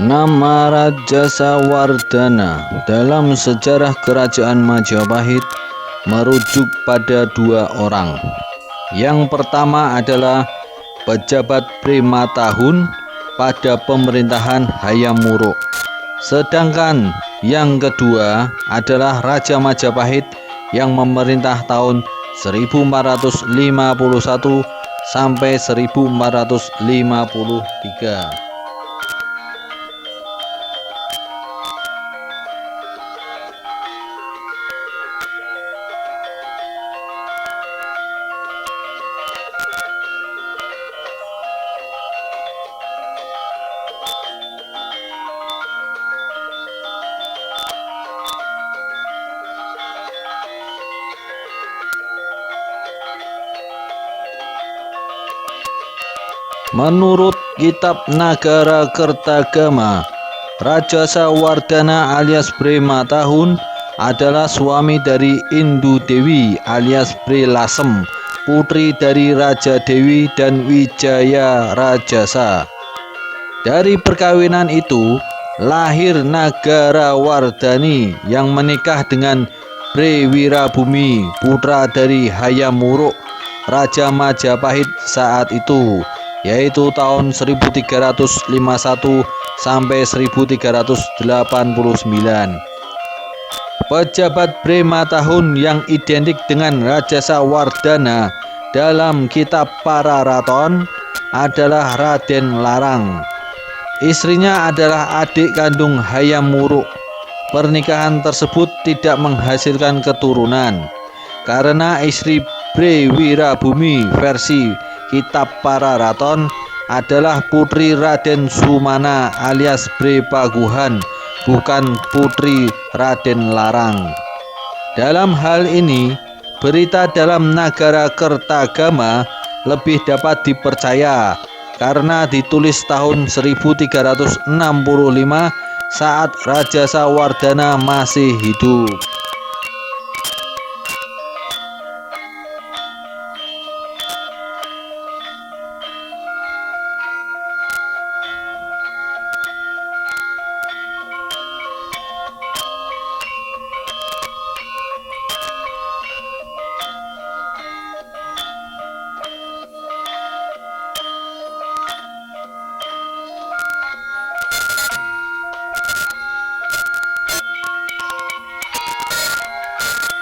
Nama Raja Sawardhana dalam sejarah kerajaan Majapahit merujuk pada dua orang. Yang pertama adalah pejabat Prima Tahun pada pemerintahan Hayam Wuruk. Sedangkan yang kedua adalah Raja Majapahit yang memerintah tahun 1451 sampai 1453. Menurut kitab Nagara Kertagama, Raja Sawardhana alias Prima Tahun adalah suami dari Indu Dewi alias Pre Lasem, putri dari Raja Dewi dan Wijaya Rajasa. Dari perkawinan itu lahir Nagarawardhani yang menikah dengan Pre Wirabumi, putra dari Hayam Wuruk, Raja Majapahit saat itu, yaitu tahun 1351 sampai 1389. Pejabat Prima Tahun yang identik dengan Raja Sawardhana dalam kitab Pararaton adalah Raden Larang. Istrinya adalah adik kandung Hayam Wuruk. Pernikahan tersebut tidak menghasilkan keturunan karena istri Pre Wirabumi versi kitab Pararaton adalah putri Raden Sumana alias Pre Paguhan, bukan putri Raden Larang. Dalam hal ini, berita dalam Nagara Kertagama lebih dapat dipercaya karena ditulis tahun 1365 saat Raja Sawardhana masih hidup.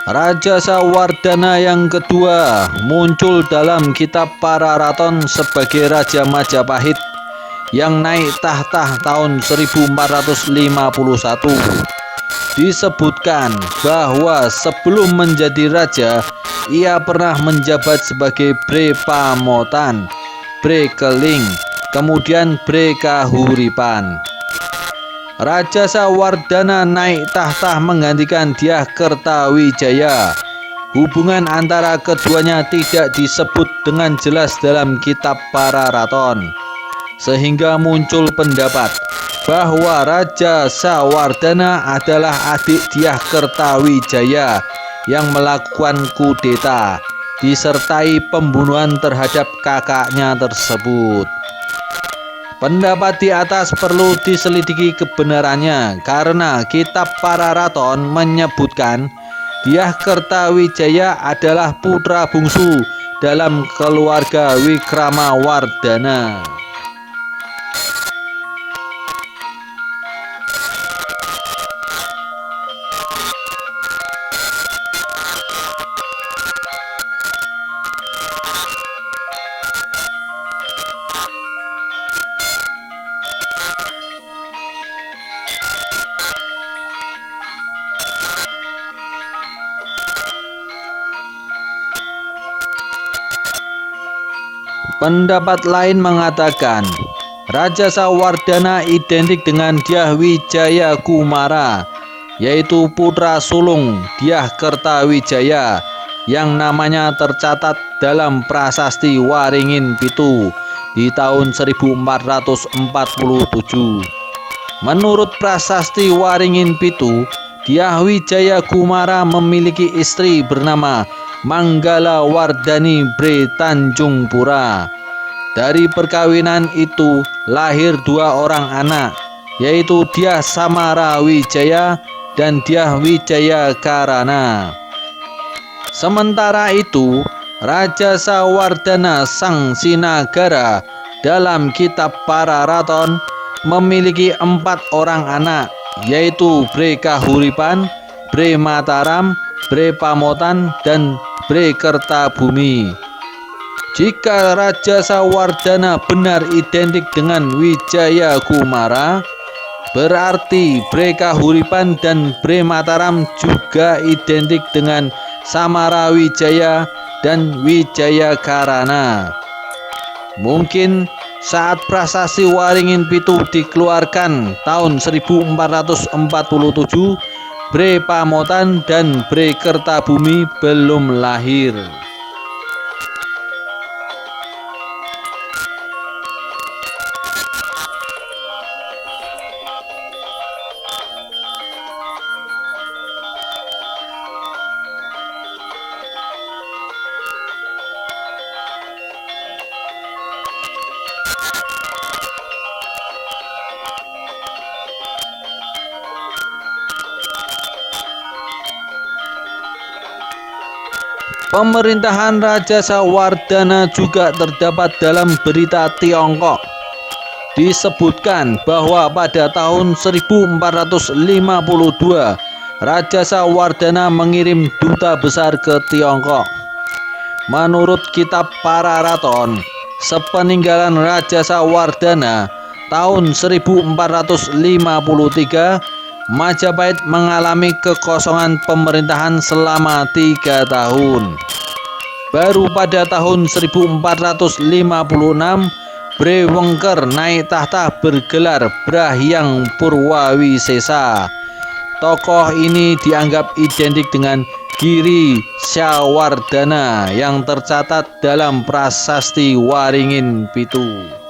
Raja Sawardhana yang kedua muncul dalam kitab Pararaton sebagai Raja Majapahit yang naik tahta tahun 1451. Disebutkan bahwa sebelum menjadi raja, ia pernah menjabat sebagai Pre Pamotan, Pre Keling, kemudian Pre Kahuripan. Raja Sawardhana naik tahta menggantikan Dyah Kertawijaya. Hubungan antara keduanya tidak disebut dengan jelas dalam kitab Pararaton, sehingga muncul pendapat bahwa Raja Sawardhana adalah adik Dyah Kertawijaya yang melakukan kudeta disertai pembunuhan terhadap kakaknya tersebut. Pendapat di atas perlu diselidiki kebenarannya karena kitab Pararaton menyebutkan Dyah Kertawijaya adalah putra bungsu dalam keluarga Wikramawardhana. Pendapat lain mengatakan Raja Sawardhana identik dengan Dyah Wijaya Kumara, yaitu putra sulung Dyah Kertawijaya yang namanya tercatat dalam Prasasti Waringin Pitu di tahun 1447. Menurut Prasasti Waringin Pitu, Dyah Wijaya Kumara memiliki istri bernama Manggalawardhani Bre Tanjung Pura. Dari perkawinan itu lahir dua orang anak, yaitu Dyah Samara Wijaya dan Dyah Wijaya Karana. Sementara itu, Raja Sawardhana Sang Sinagara dalam kitab Pararaton memiliki 4 orang anak, yaitu Bre Kahuripan, Bre Mataram, Bre Pamotan, dan Bre Kertabumi. Jika Raja Sawardhana benar identik dengan Wijaya Kumara, berarti Bre Kahuripan dan Bre Mataram juga identik dengan Samara Wijaya dan Wijaya Karana. Mungkin saat Prasasti Waringin Pitu dikeluarkan tahun 1447, Bre Pamotan dan Bre Kertabumi belum lahir. Pemerintahan Raja Sawardhana juga terdapat dalam berita Tiongkok. Disebutkan bahwa pada tahun 1452 Raja Sawardhana mengirim duta besar ke Tiongkok. Menurut kitab Pararaton, sepeninggalan Raja Sawardhana tahun 1453, Majapahit mengalami kekosongan pemerintahan selama 3 tahun. Baru pada tahun 1456, Bre Wengker naik tahta bergelar Brahyang Purwawisesa. Tokoh ini dianggap identik dengan Giri Syawardhana yang tercatat dalam Prasasti Waringin Pitu.